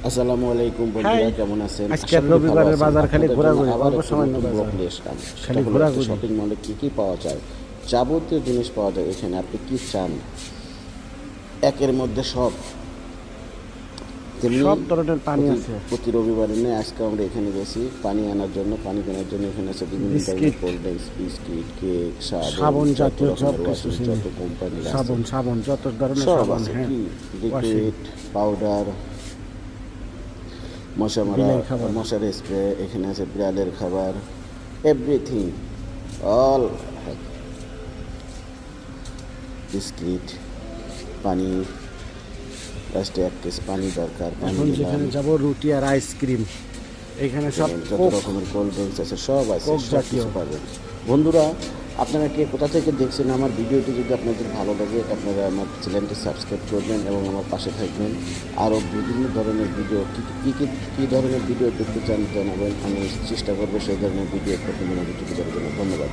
আসসালামু আলাইকুম বন্ধুরা, কেমন আছেন? আজকের রবিবারের বাজার খালি ঘোরাঘুরি আবার অল্প একটি সামান্য নতুন ব্লগ বাজার নিয়ে আসলাম। সেটা খালি হলো একটা ঘোরাঘুরি শপিং মলে কী কী পাওয়া যায়, যাবতীয় জিনিস পাওয়া যায় এখানে। আপনি কী চান একের মধ্যে সব, তেমনি সব ধরনের পানি প্রতি আছে। প্রতি রবিবারে নিয়ে আজকে আমরা এখানে গেছি পানি আনার জন্য, পানি কেনার জন্য। এখানে আছে বিভিন্ন ধরনের biscuit, cold drinks, biscuit, cake, সাবন, সাবন যত জাতীয় সব রকমের কিছু ওয়াশিং, চিনি। যত কোম্পানির আছে সাবন সাবন যত ধরনের সব সাবান, আছে। হ্যাঁ, কি ওয়াশিং, লিকুইড, পাউডার, মশা মারা, বিলাই খাবার, মশার স্প্রে, এখানে আছে বিড়ালের খাবার, এভরিথিং, অল। বিস্কিট, পানি, লাস্টে 1 কেস পানি দরকার, পানি এখন দিলাম। যেখানে যাব রুটি আর আইসক্রিম, এখানে সব যত কোক রকমের কোল্ড ড্রিঙ্কস আছে সব আছে, কোক সব জাতীয়। কিছু পাবেন। বন্ধুরা, আপনারা কে কোথা থেকে দেখছেন আমার ভিডিওটি, যদি আপনাদের ভালো লাগে আপনারা আমার চ্যানেলটি সাবস্ক্রাইব করবেন এবং আমার পাশে থাকবেন। আরও বিভিন্ন ধরনের ভিডিও, কী ধরনের ভিডিও দেখতে চান জানাবেন, আমি চেষ্টা করবো সেই ধরনের ভিডিও প্রতিদিন আমি তুলে ধরার জন্য। ধন্যবাদ।